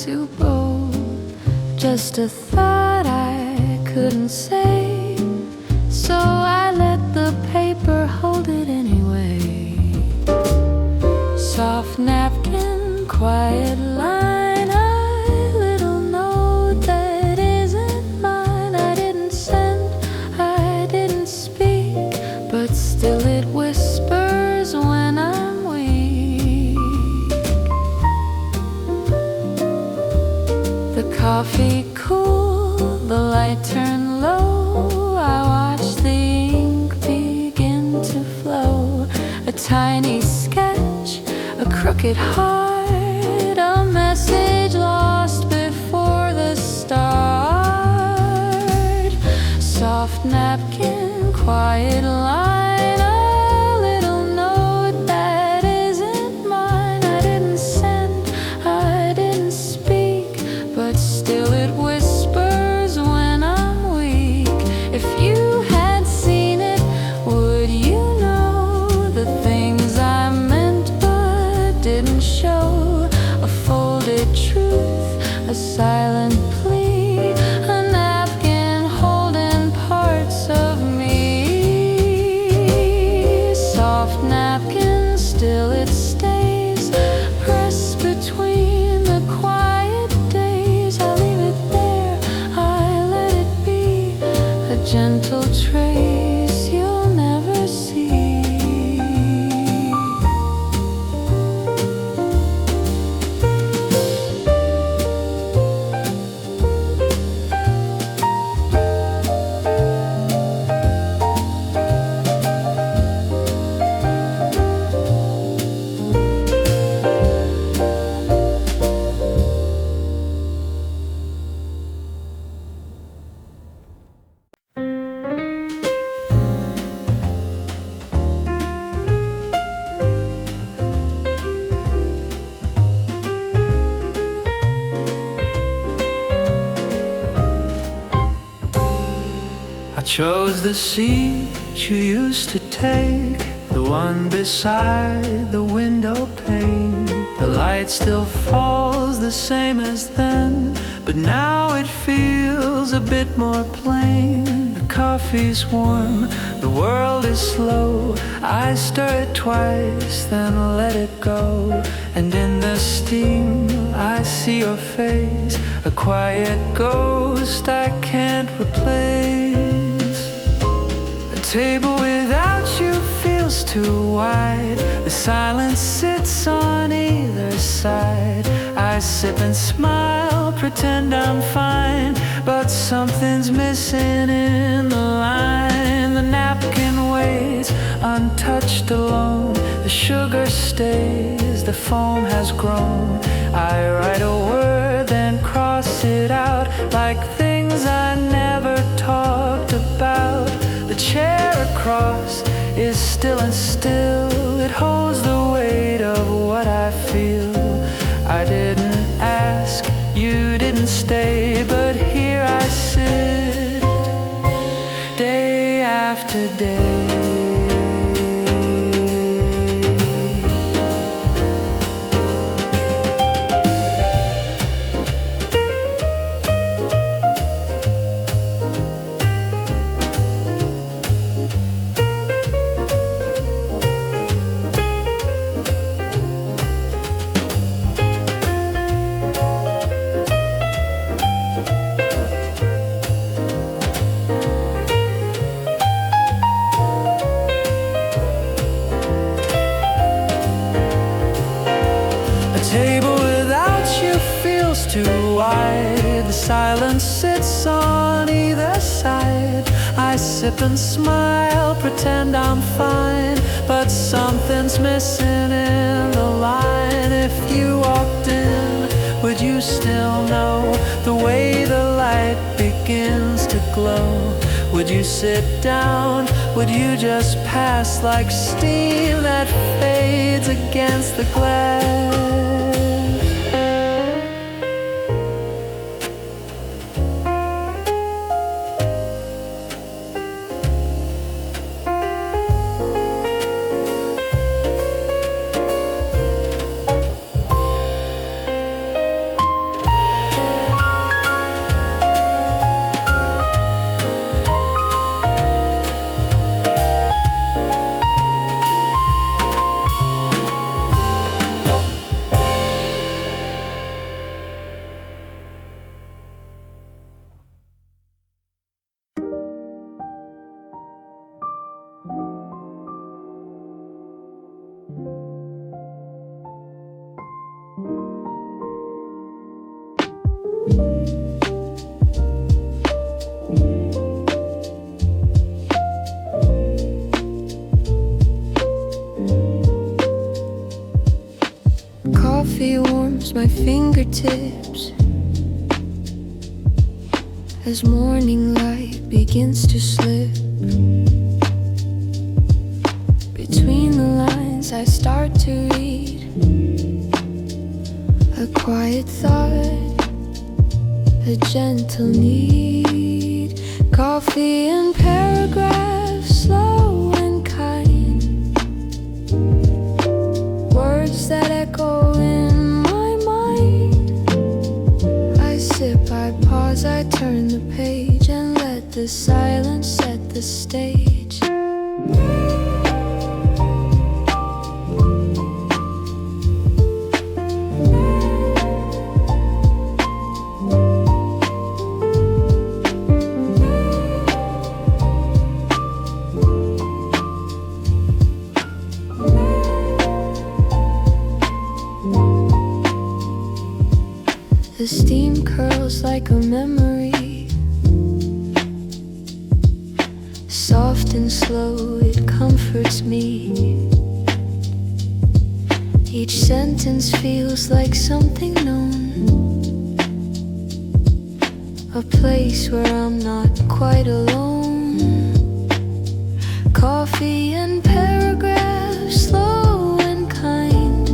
too bold, just a thought I couldn't say, so I let the paper hold it anyway. Soft napkin, quiet line, a little note that isn't mine. I didn't send, I didn't speak, but still it whispers when I'm weak. The coffee cool, the light turned low, I watched the ink begin to flow. A tiny sketch, a crooked heart, a message lost before the start. Soft napkin, quiet line, a little note that isn't mine. I didn't send, I didn't speak, but still it whispers when I'm weak. If you had seen it, would you know the things I meant but didn't show? A folded truth, a silent plea, a napkin holding parts of me. Soft napkin, still it stays, pressed between the quiet days. I leave it there, I let it be, a gentle trace you'll never see. I chose the seat you used to take, the one beside the window pane. The light still falls the same as then, but now it feels a bit more plain. The coffee's warm, the world is slow. I stir it twice, then let it go. And in the steam I see your face, a quiet ghost I can't replace. A table without you feels too wide, the silence sits on either side. I sip and smile, pretend I'm fine, but something's missing in the line. The napkin waits, untouched, alone. The sugar stays, the foam has grown. I write a word, then cross it out, like things I never talked about. The chair across is still and still, it holds the weight of what I feel. I didn't ask, you didn't stay, but here I sit, day after day. Table without you feels too wide, the silence sits on either side. I sip and smile, pretend I'm fine, but something's missing in the line. If you walked in, would you still know the way the light begins to glow? Would you sit down? Would you just pass like steam that fades against the glass? towards my fingertips as morning light begins to slip. Between the lines I start to read a quiet thought, a gentle need. Coffee and paragraphs, slow and kind, words that echo in my mind. I sip, I pause, I turn the page and let the silence set the stage. The steam curls like a memory, soft and slow, it comforts me. Each sentence feels like something known, a place where I'm not quite alone. Coffee and paragraphs, slow and kind,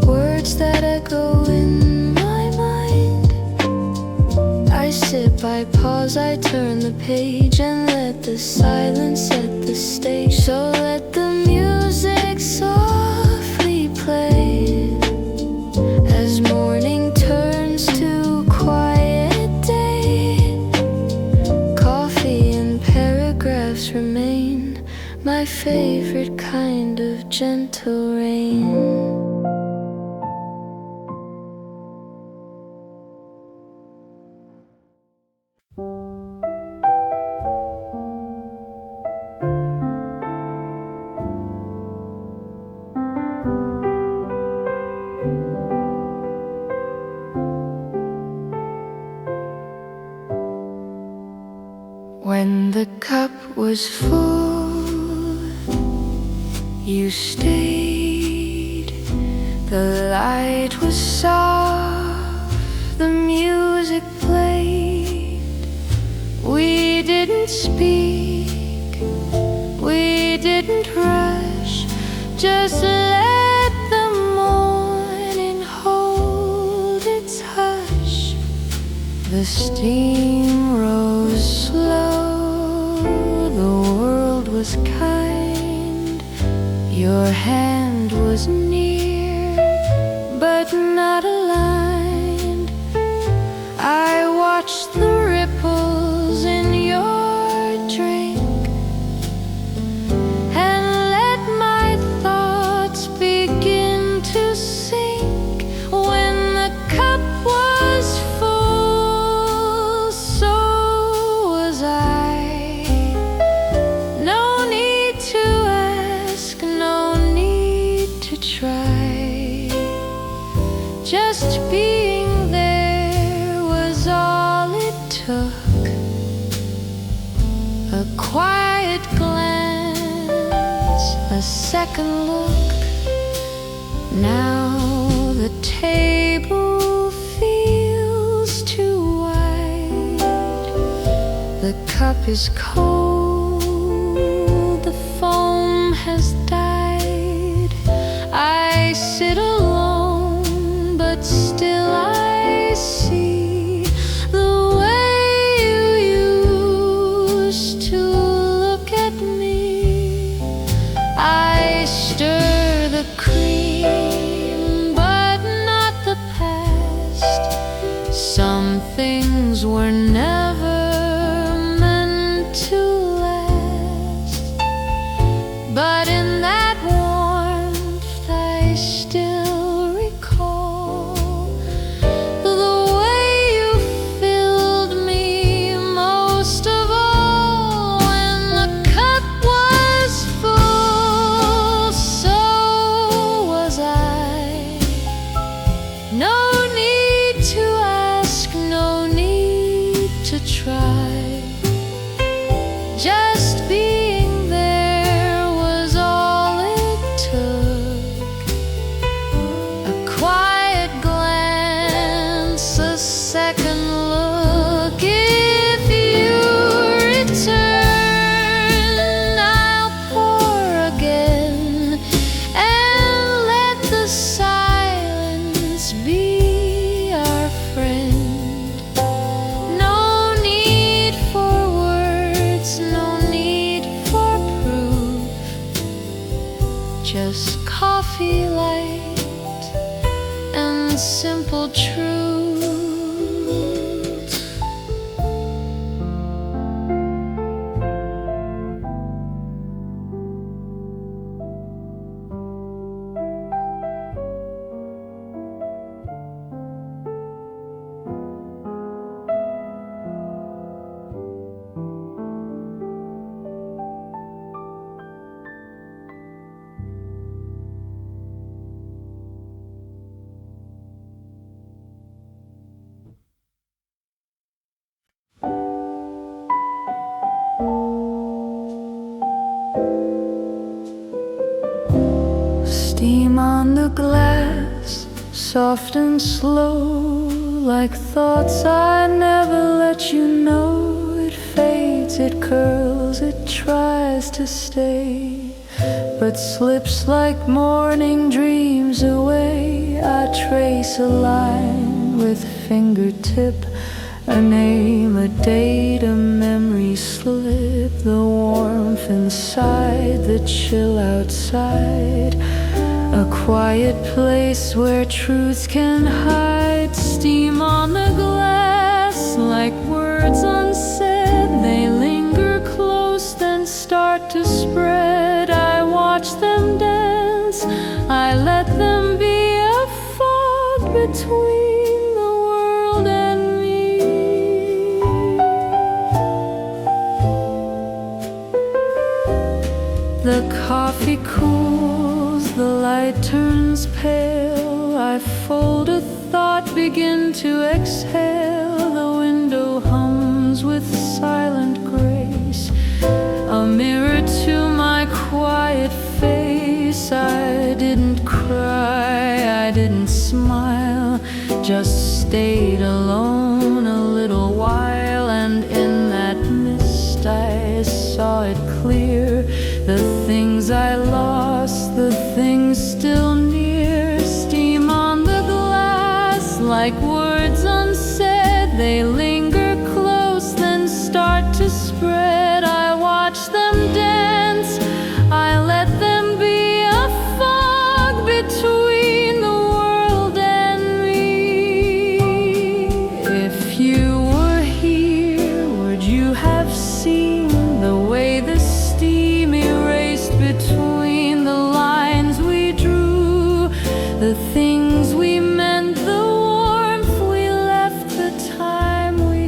words that echo in my mind. I sip, I pause, I turn the page and let the silence set the stage. So let the music softly play as morning turns to quiet day. Coffee and paragraphs remain my favorite kind of gentle rain. When the cup was full, you stayed. The light was soft, the music played. We didn't speak, we didn't rush, just let the morning hold its hush. The steam rose slow, the world was kind. Your hand was near, but not aligned. I watched the ripples in your drink and let my thoughts begin to sink. When the cup was full, so was I. No need to ask, no need to try. Just being there was all it took. A quiet glance, a second look. Now the table feels too wide. The cup is cold, the foam has died. I sit alone, but still I see the way you used to look at me. I stir the cream, but not the past. Some things were never meant to just be our friend. No need for words, no need for proof. Just coffee light and simple truth. Steam on the glass, soft and slow, like thoughts I never let you know. It fades, it curls, it tries to stay, but slips like morning dreams away. I trace a line with fingertip, a name, a date, a memory slip. The warmth inside, the chill outside, a quiet place where truths can hide. Steam on the glass, like words unsaid. They linger close, then start to spread. I watch them dance, I let them be a fog between the world and me. The coffee cools, the light turns pale. I fold a thought, begin to exhale. The window hums with silent grace, a mirror to my quiet face. I didn't cry, I didn't smile, just stayed alone a little while. And in that mist I saw it clear, the things I lost, the things still near. Steam on the glass, like words unsaid. They linger close, then start to spread. I watch them dance, I let them be a fog between the world and me. If you were here, would you have seen the way the steam erased between the lines we drew, the things we meant, the warmth we left, the time we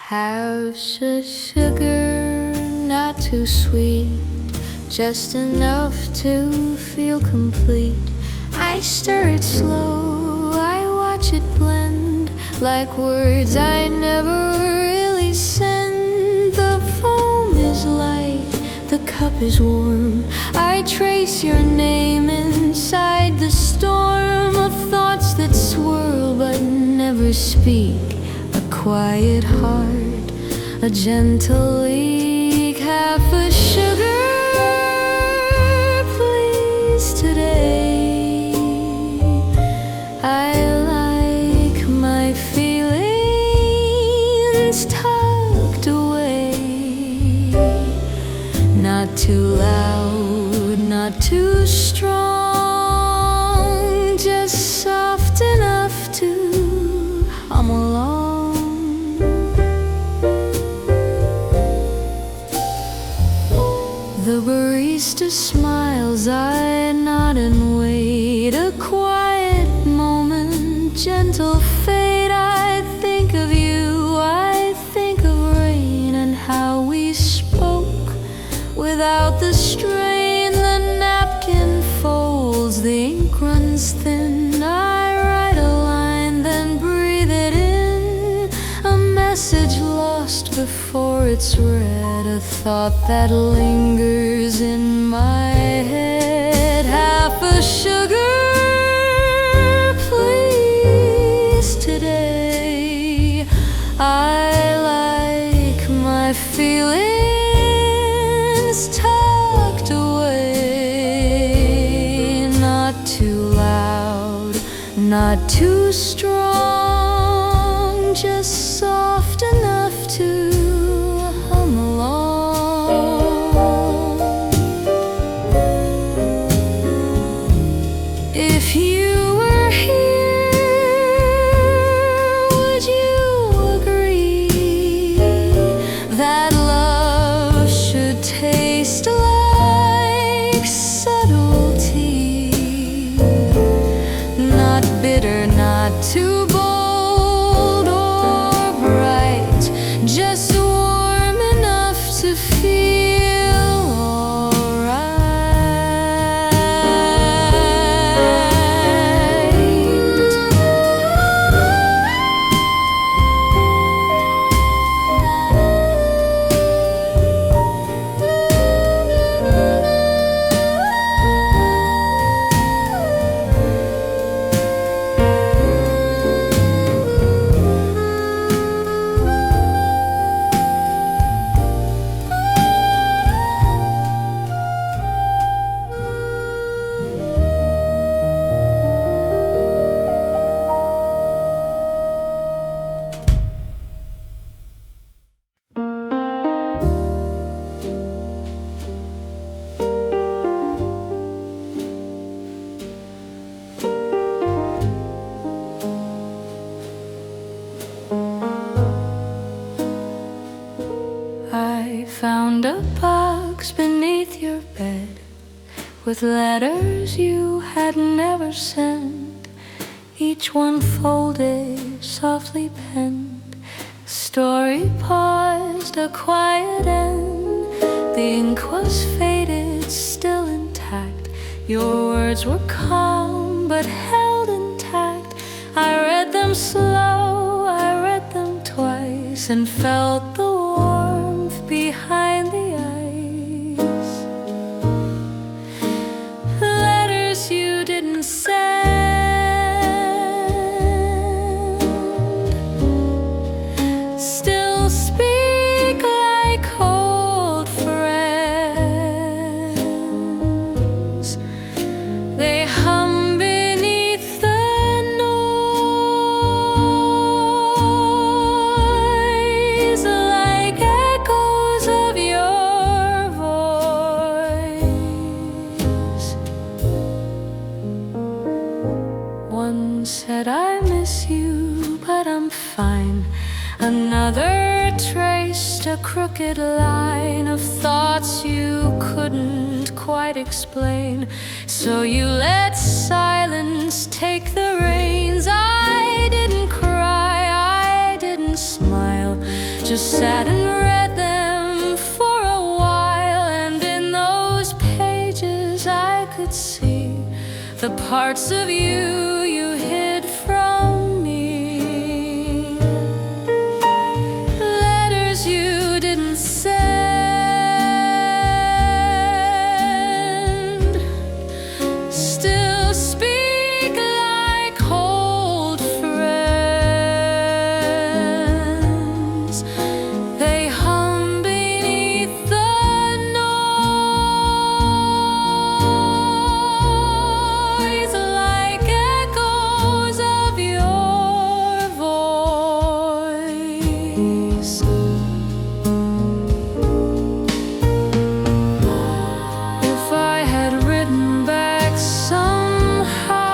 Have sugar, not too sweet, just enough to feel complete. I stir it slow, I watch it blend, like words I never really send. The foam is light, the cup is warm, I trace your name inside the storm of thoughts that swirl but never speak. A quiet heart, a gentle leak, half a sugar, please, today. I like my feelings tucked away, not too loud, not too strong, just soft enough to hum along. The barista smiles, I nod and wait. A quiet moment, gentle fate. I think of you, I think of rain and how we spoke without the strain. The napkin folds, the ink runs thin. I write a line, then breathe it in. A message lost before it's read, a thought that lingers in my head. Half a sugar, please, today. I like my feelings tucked away, not too loud, not too strong, just soft enough to hum along. If you were here, would you agree that love should taste like subtlety? Not bitter, not too bold or bright, just warm enough to feel I found a box beneath your bed with letters you had never sent, each one folded, softly penned. Story paused, a quiet end. The ink was faded, still intact. Your words were calm but held intact. I read them slow, I read them twice, and felt the warmth behind the eyes. Letters you didn't send still speak like old friends. They hum beneath the noise like echoes of your voice. One said, I miss you, but I'm fine. Another traced a crooked line of thoughts you couldn't quite explain. So you let silence take the reins. I didn't cry, I didn't smile, just just sat and read them for a while, and in those pages I could see the parts of you you hid from me, letters you didn't send, still speak like old friends. They hum beneath the noise like echoes of your voice. If I had written back somehow,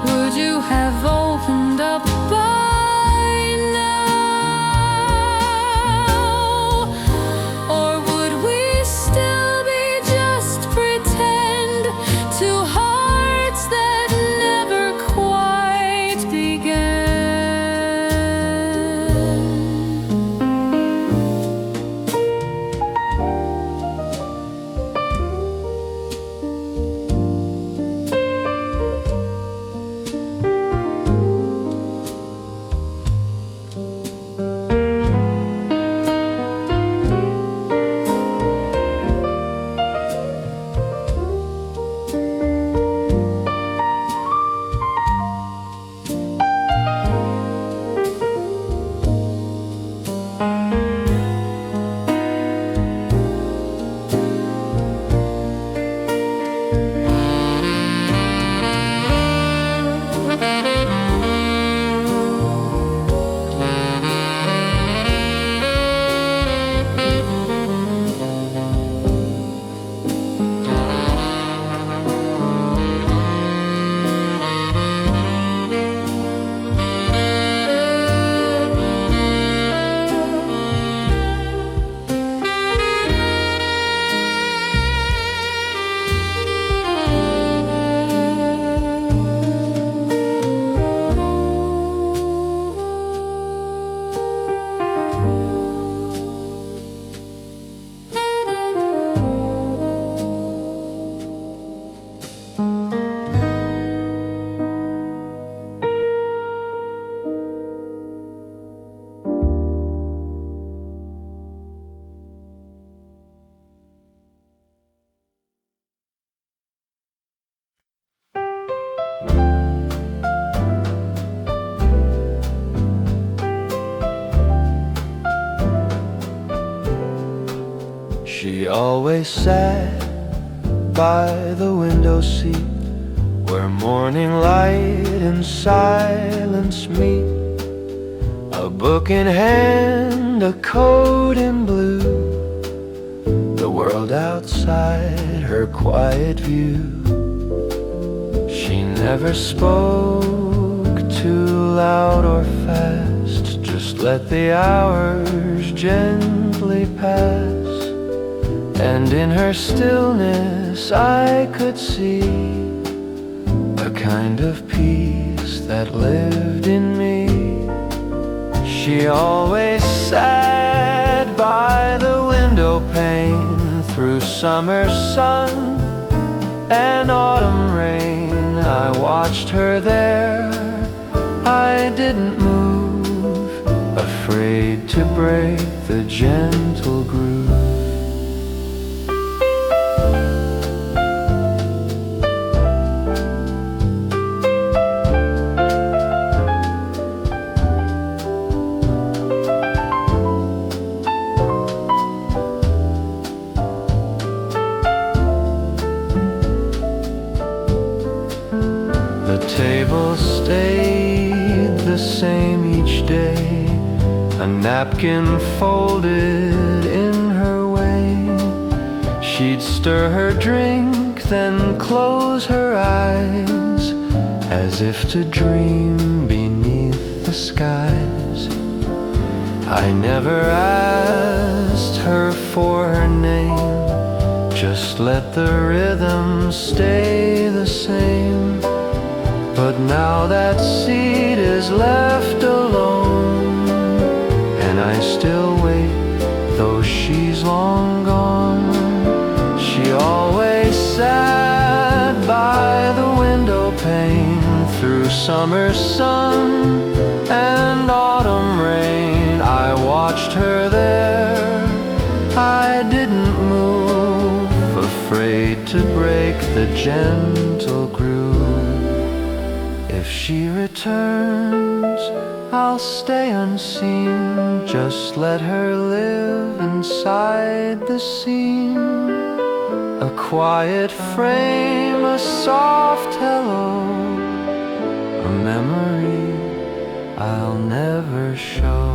would you have opened up by now? Or would we still be just pretend, two hearts that never quite began? She always sat by the window seat, where morning light and silence meet. A book in hand, a coat in blue, the world outside her quiet view. She never spoke too loud or fast, just let the hours gently pass. And in her stillness I could see a kind of peace that lived in me. She always sat by the window pane, through summer sun and autumn rain. I watched her there, I didn't move, afraid to break the gentle groove. The table stayed the same each day, a napkin folded in her way. She'd stir her drink, then close her eyes, as if to dream beneath the skies. I never asked her for her name, just let the rhythm stay the same. But now that seat is left alone, and I still wait, though she's long gone. She always sat by the window pane through summer sun and autumn rain. I watched her there, I didn't move, afraid to break the gentle groove. If she returns, I'll stay unseen. Just let her live inside the scene. A quiet frame, a soft hello, a memory I'll never show.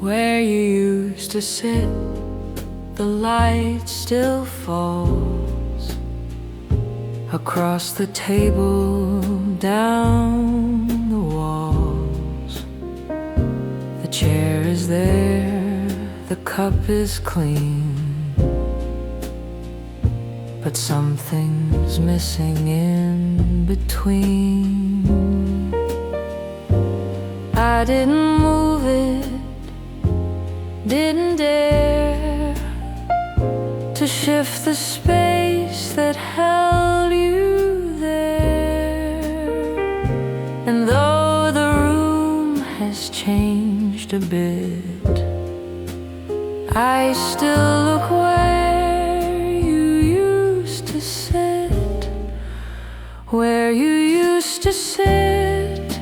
Where you used to sit, the light still falls across the table, down the walls. The chair is there, the cup is clean, but something's missing in between. I didn't move it, didn't dare to shift the space that held you there. And though the room has changed a bit, I still look where you used to sit. Where you used to sit,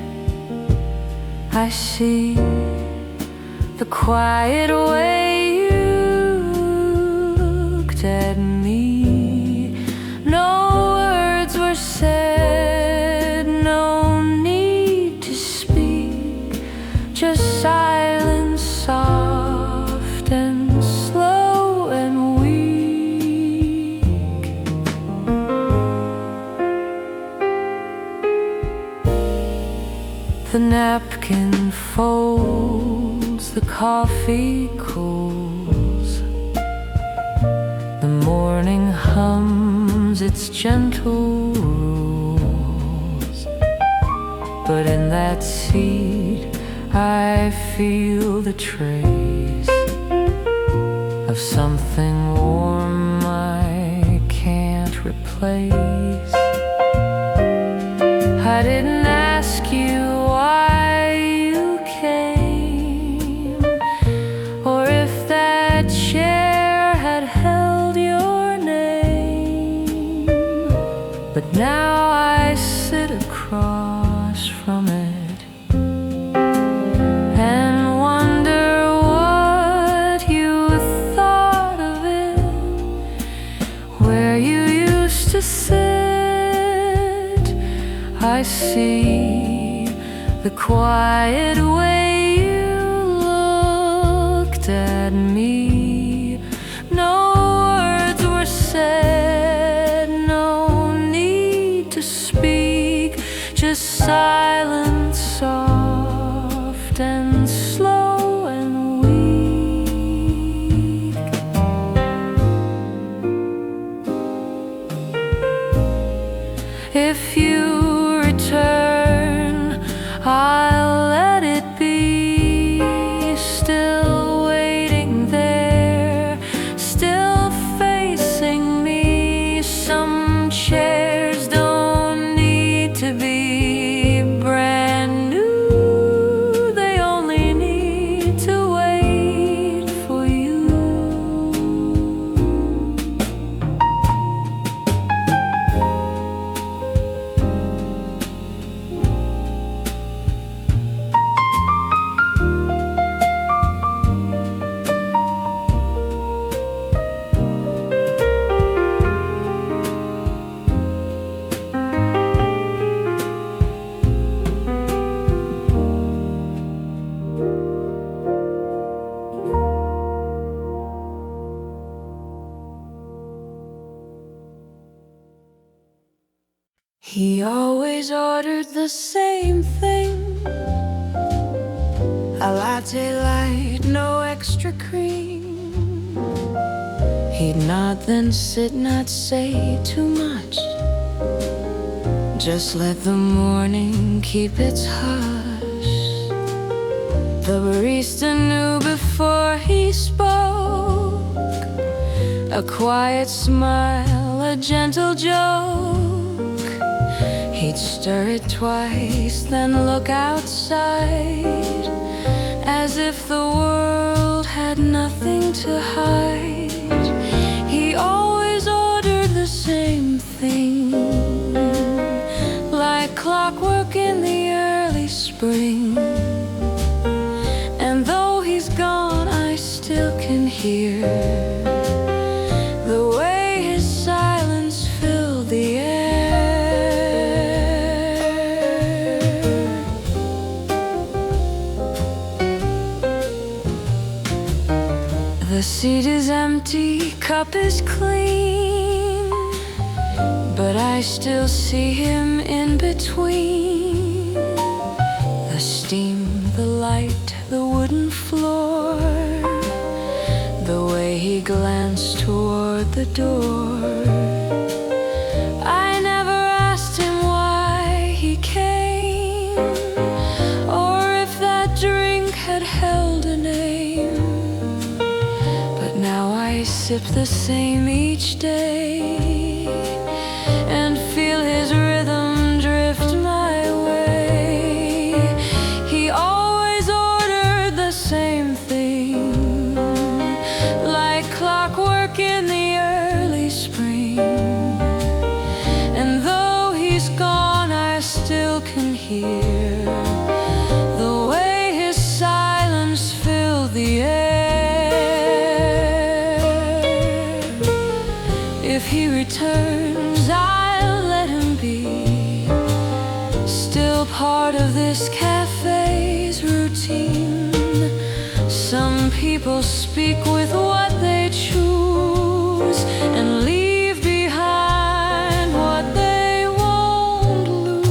I see the quiet way you looked at me. No words were said, no need to speak, just silence, soft and slow and weak. The napkin folds, the coffee cools, the morning hums its gentle rules. But in that seat I feel the trace of something warm I can't replace. I didn't ask you why you came, or if that chair had held your name. But now I sit across from it and wonder what you thought of it. Where you used to sit, I see the quiet way you looked at me. No words were said, no need to speak, just silence, soft and slow and weak. If you return, Some chairs don't need to be brand new, they only need to wait for you. He always ordered the same thing, a latte light, no extra cream. He'd not then sit, not say too much, just let the morning keep its hush. The barista knew before he spoke, a quiet smile, a gentle joke. He'd stir it twice, then look outside, as if the world had nothing to hide. He always ordered the same thing, like clockwork in the early spring. And though he's gone, I still can hear the way his silence filled the air. The seat is empty, cup is clean, but I still see him in between. The steam, the light, the wooden floor, the way he glanced toward the door. I never asked him why he came, or if that drink had held a name. Now I sip the same each day and feel his rhythm drift my way. He always ordered the same thing, like clockwork in the early spring. And though he's gone, I still can hear the way his silence filled the air. If he returns, I'll let him be, still part of this cafe's routine. Some people speak with what they choose and leave behind what they won't lose.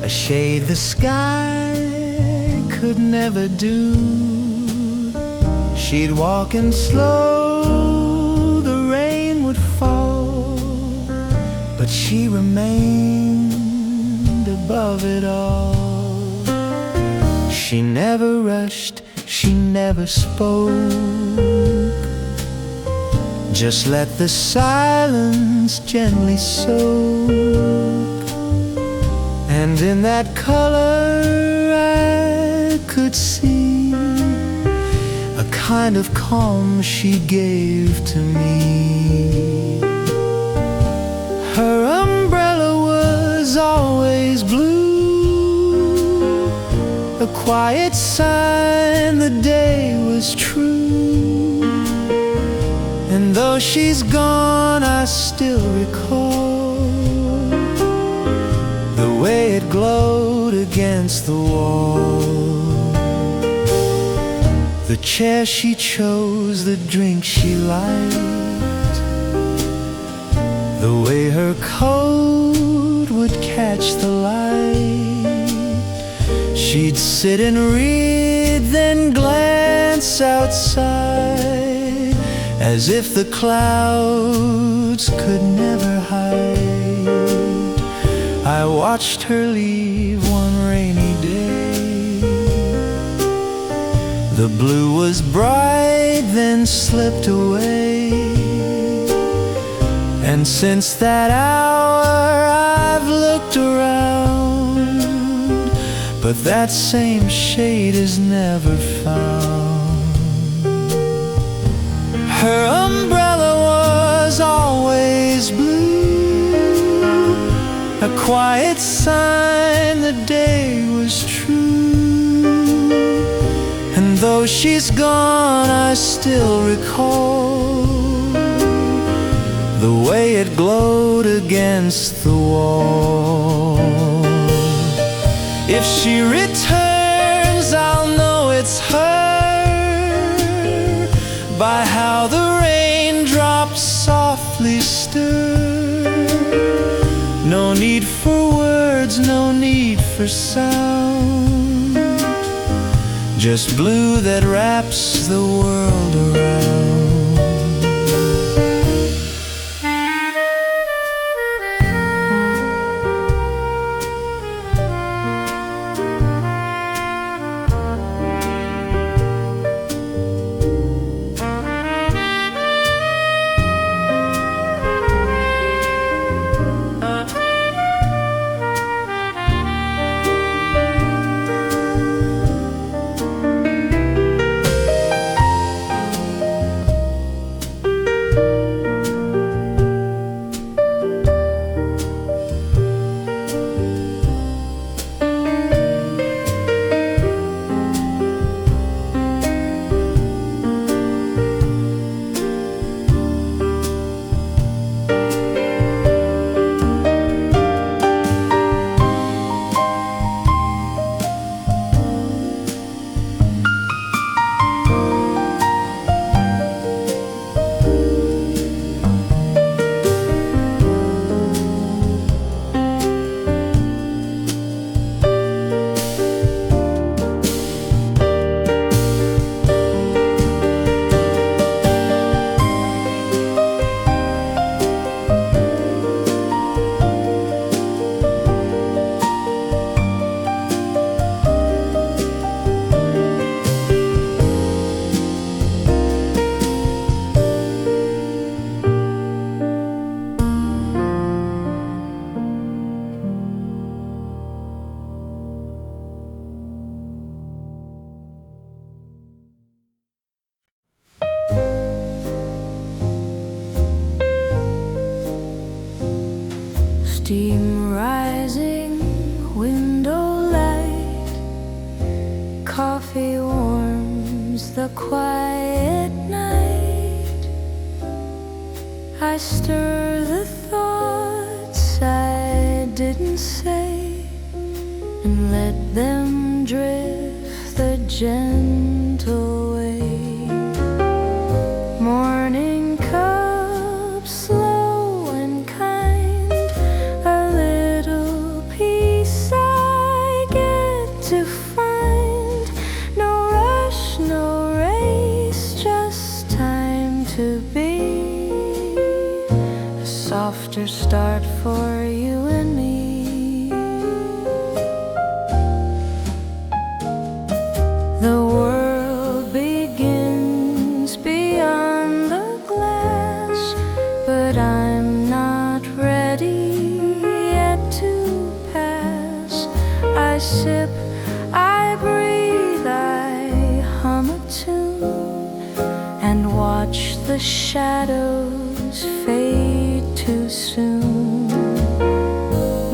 a shade the sky could never do. She'd walk in slow, the rain would fall, but she remained above it all. She never rushed, she never spoke, just let the silence gently soak. And in that color I could see a kind of calm she gave to me. Her umbrella was always blue, a quiet sign the day was true. And though she's gone, I still recall the way it glowed against the wall. The chair she chose, the drink she liked, the way her coat would catch the light. She'd sit and read, then glance outside, as if the clouds could never hide. I watched her leave one rainy day. The blue was bright, then slipped away. And since that hour I've looked around, but that same shade is never found. Her umbrella was always blue, a quiet sign the day was true. And though she's gone, I still recall the way it glowed against the wall. If she returns, I'll know it's her by how the raindrops softly stir. No need for words, no need for sound, just blue that wraps the world around. Steam rising, window light, coffee warms the quiet night. I stir the thoughts I didn't say and let them drift the gentle way. Morning cup, slow and kind, a little peace I sip, I breathe, I hum a tune, and watch the shadows fade too soon.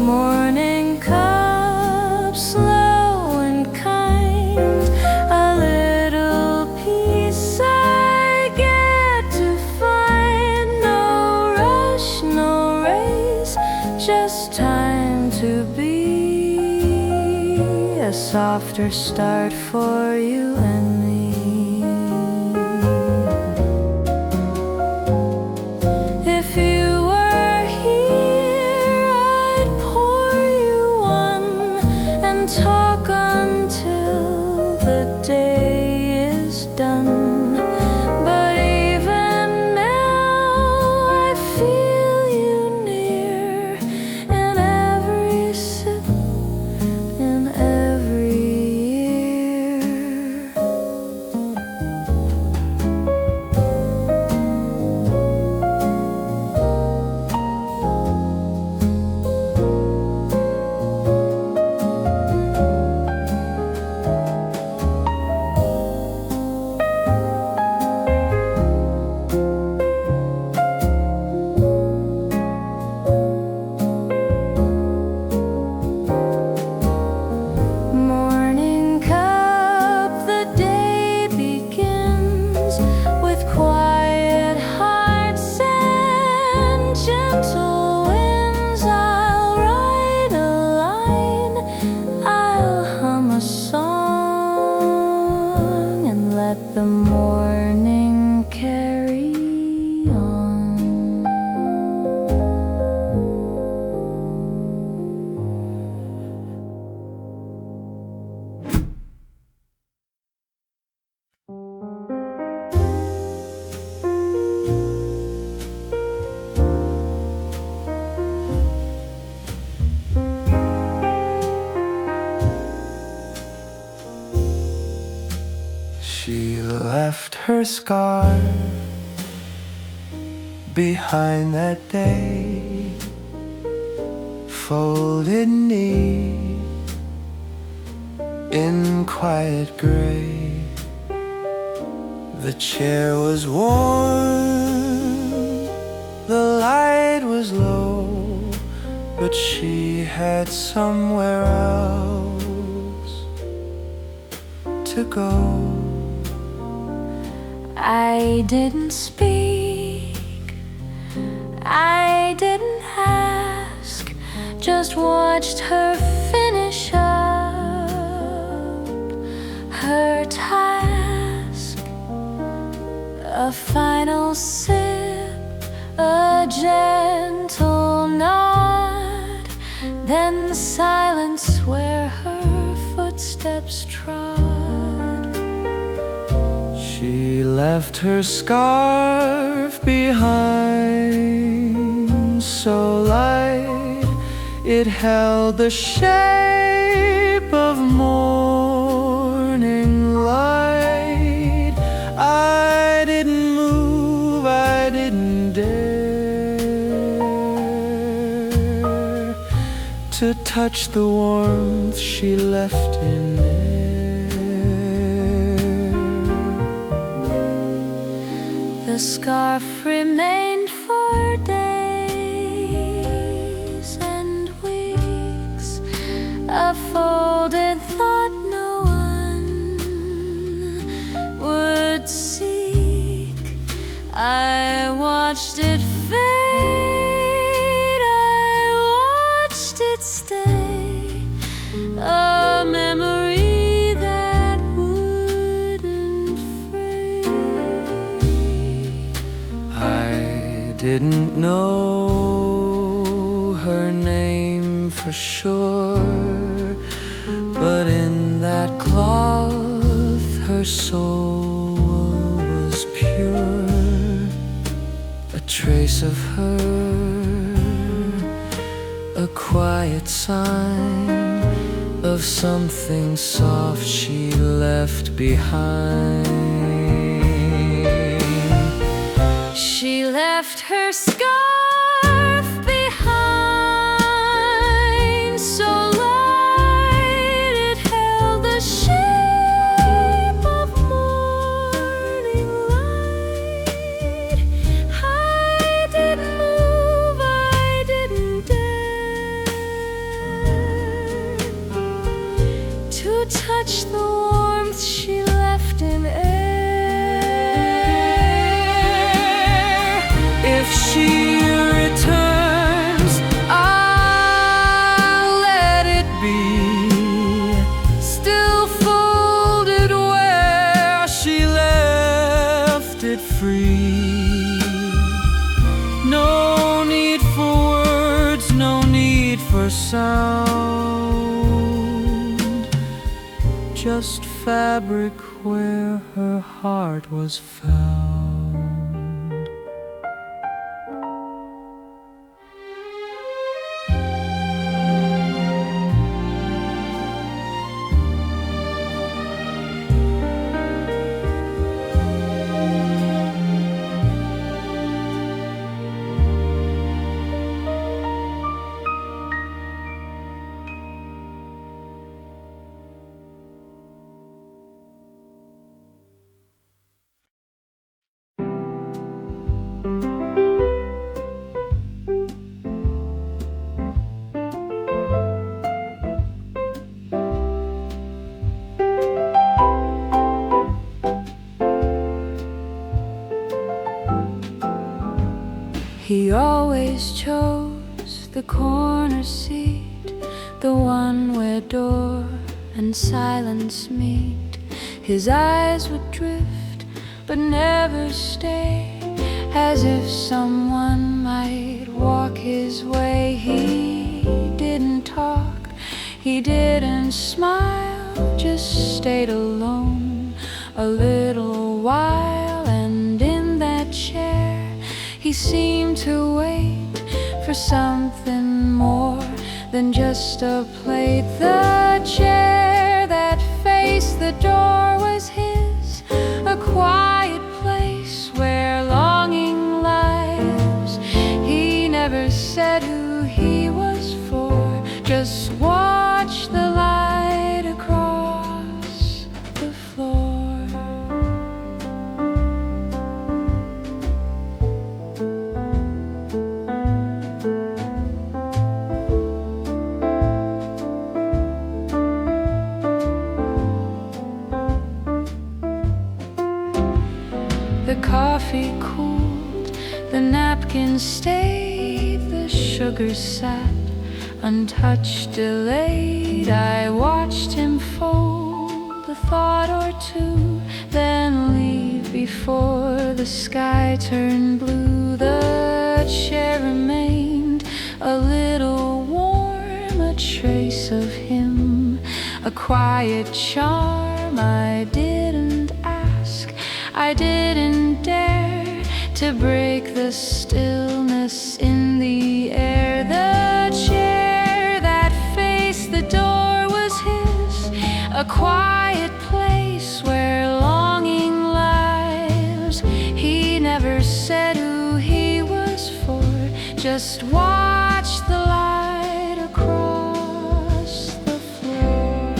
Morning cup, slow and kind, a little peace I get to find. No rush, no race, just time to be. A softer start for you and me. If you were here, I'd pour you one and talk until the day is done. But even now I feel you near in every sip, in every year. Morning cup, the day begins with quiet hearts and gentle winds. I'll write a line, I'll hum a song, and let the morning carry on. She left her scar behind that day, folded neat in quiet gray. The chair was warm, the light was low, but she had somewhere else to go. I didn't speak, I didn't ask, just watched her finish up her task. A final sip, a gentle nod, then silence where her footsteps trod. She left her scarf behind, so light it held the shape of morning light. I didn't move, I didn't dare to touch the warmth she left in there. The scarf remained for days and weeks, a folded thought no one would seek. I watched it fade, I watched it stay, a memory that wouldn't fade. I didn't know her name for sure, but in that cloth her soul was pure. A trace of her, a quiet sign of something soft she left behind. She left her scarf behind, so light much the warmth she left in air. If she returns, I'll let it be Still folded where she left it free. No need for words, no need for sound, just fabric where her heart was found. He always chose the corner seat, the one where door and silence meet. His eyes would drift but never stay, as if someone might walk his way. He didn't talk, he didn't smile, just stayed alone a little while. And in that chair he seemed to wait for something more than just a plate. The chair that faced the door was his, a quiet place where longing lives. He never said who he was for, just watched the light across the floor. The coffee cooled, the napkin stayed, the sugar sat untouched, delayed. I watched him fold a thought or two, then leave before the sky turned blue. The chair remained a little warm, a trace of him, a quiet charm. I didn't ask, I didn't dare to break the stillness in the air. The chair that faced the door was his, a quiet place where longing lives. He never said who he was for, just watched the light across the floor.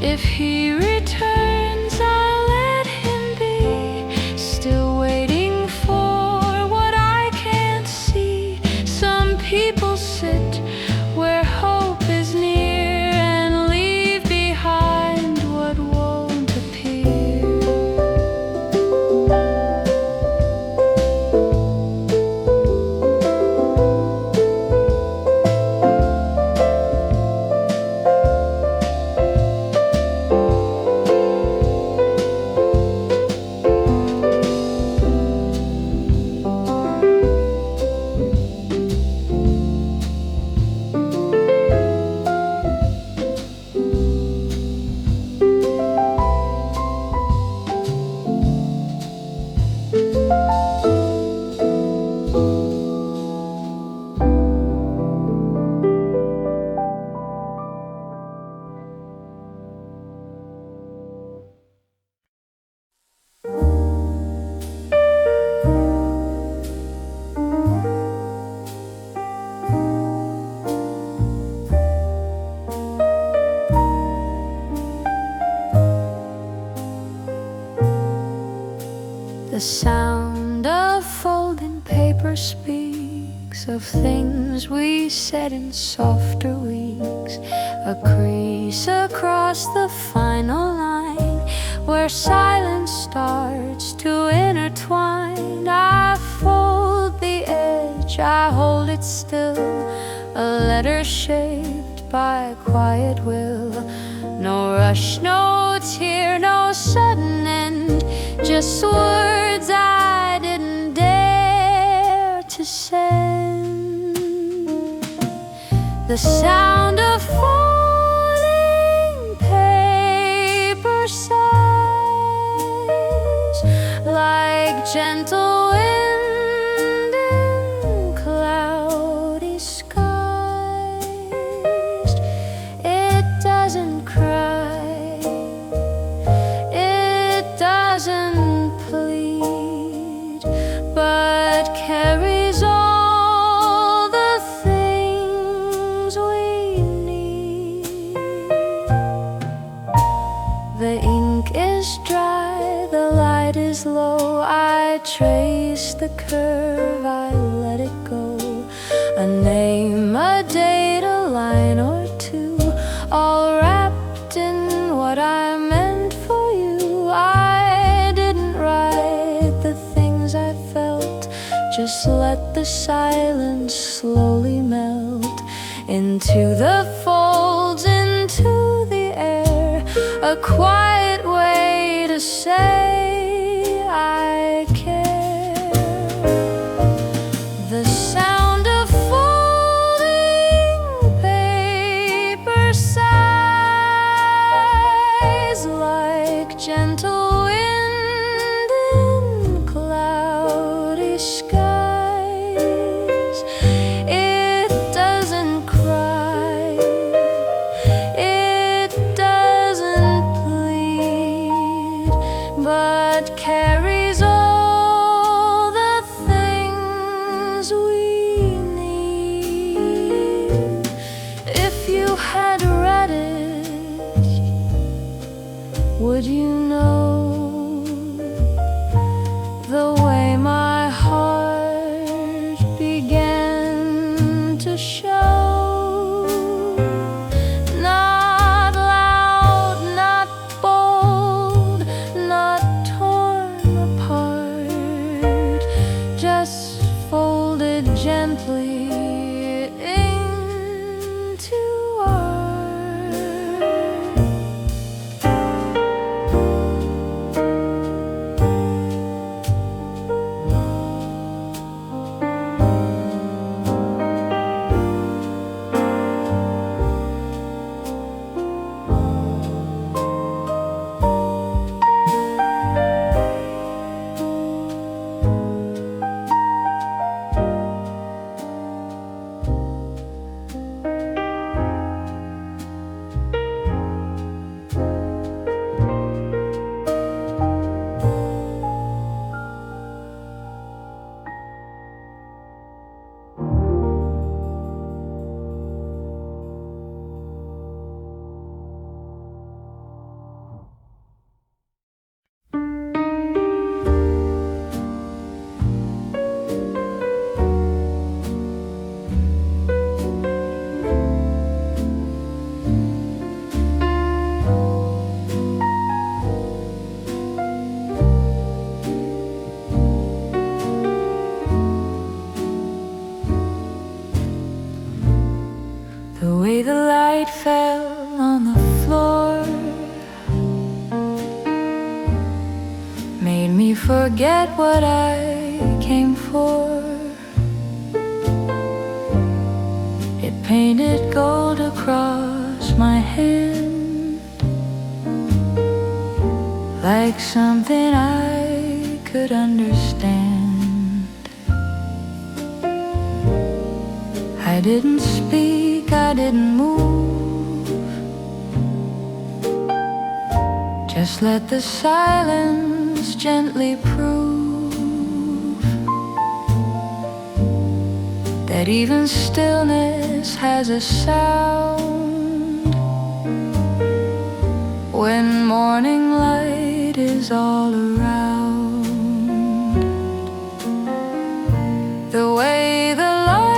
If he returns, I'll let him be, still waiting for what I can't see. Some people sit where hope is near and leave behind what won't appear. The sound of folding paper speaks weeks of things we said in softer weeks. A crease across the final line where silence starts to intertwine. I fold the edge, I hold it still, a letter shaped by quiet will. No rush, no tear, no sudden end, just words I didn't dare to send. The sound of falling paper sighs, like gentle wind in cloudy skies. It doesn't cry, it doesn't plead, but carries all the things we need. The ink is dry, the light is low. I trace the curve, I let it go. A name, a date, a line or two, all wrapped in what I meant for you. I didn't write the things I felt, just let the silence slowly melt into the folds, into the air. A quiet way to say I care. The sound of folding paper sighs, like gentle wind in cloudy skies. It doesn't cry, it doesn't plead, but carries all the things we need. If you had read it, would you know the way my heart began to show? Not loud, not bold, not torn apart, just folded gently into art. The way the light fell on the floor made me forget what I came for. It painted gold across my hand, like something I could understand. I didn't speak, I didn't move, just let the silence gently prove that even stillness has a sound when morning light is all around. The way the light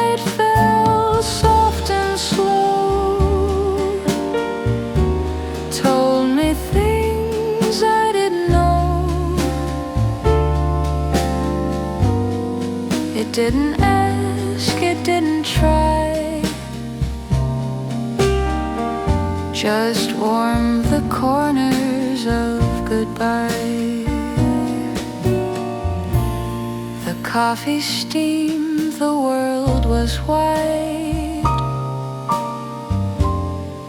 didn't ask, it didn't try. Just warmed the corners of goodbye. The coffee steamed, the world was white,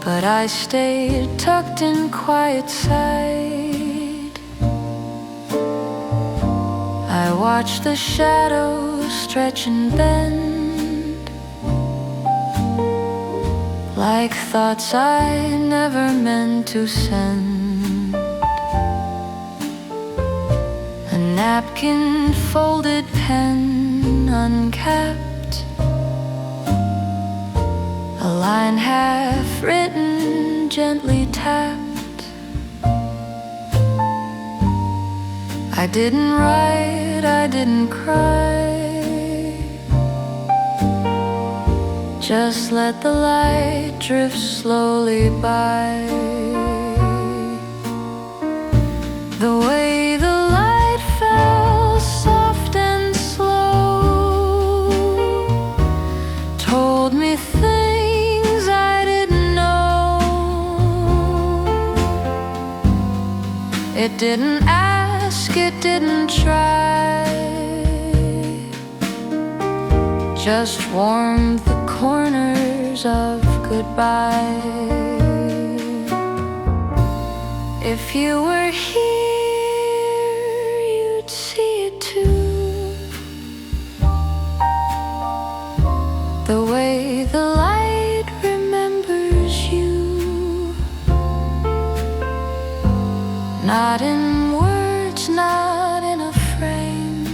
but I stayed tucked in quiet side. I watched the shadows stretch and bend, like thoughts I never meant to send. A napkin, folded pen uncapped, a line half written, gently tapped. I didn't write, I didn't cry, just let the light drift slowly by. The way the light fell soft and slow told me things I didn't know. It didn't ask, it didn't try, just warmed the corners of goodbye. If you were here, you'd see it too. The way the light remembers you, not in words, not in a frame,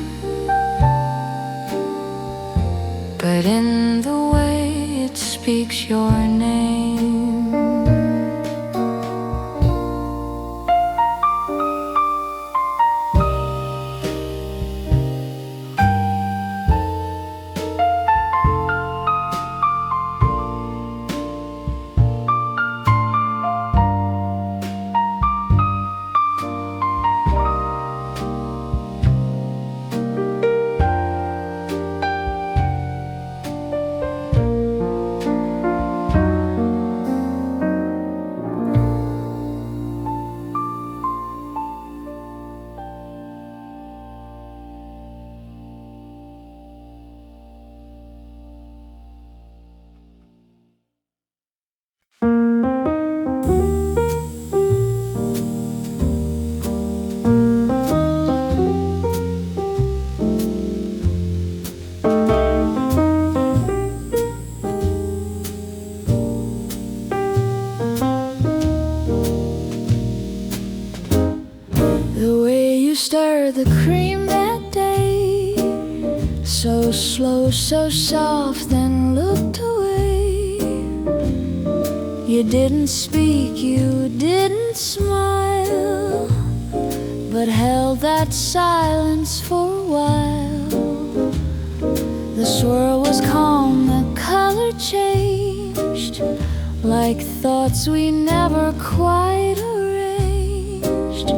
but in the way it speaks your name. Stir the cream that day, so slow, so soft, then looked away. You didn't speak, you didn't smile, but held that silence for a while. The swirl was calm, the color changed, like thoughts we never quite arranged.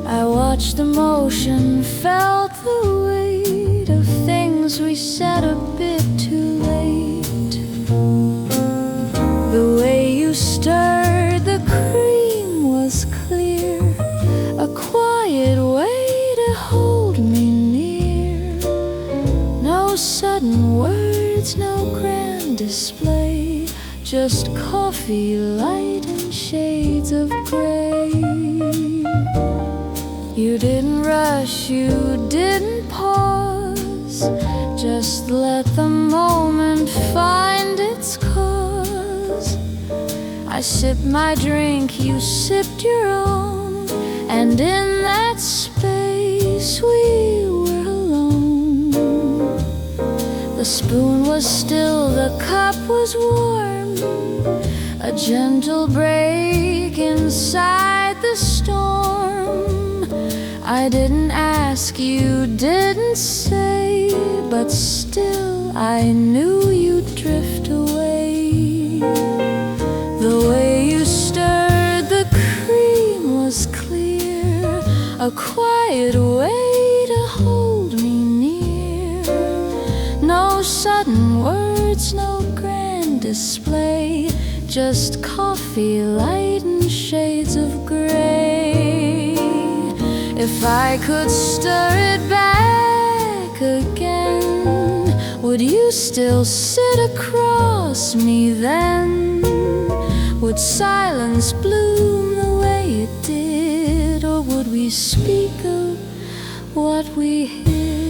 I watched the motion, felt the weight of things we said a bit too late. The way you stirred the cream was clear, a quiet way to hold me near. No sudden words, no grand display, just coffee, light, and shades of gray. You didn't rush, you didn't pause, just let the moment find its cause. I sipped my drink, you sipped your own, and in that space we were alone. The spoon was still, the cup was warm, a gentle break inside the storm. I didn't ask, you didn't say, but still I knew you'd drift away. The way you stirred the cream was clear, a quiet way to hold me near. sudden words, no grand display, just coffee, light, and shades of gray. If I could stir it back again, would you still sit across me then? Would silence bloom the way it did, or would we speak of what we hid?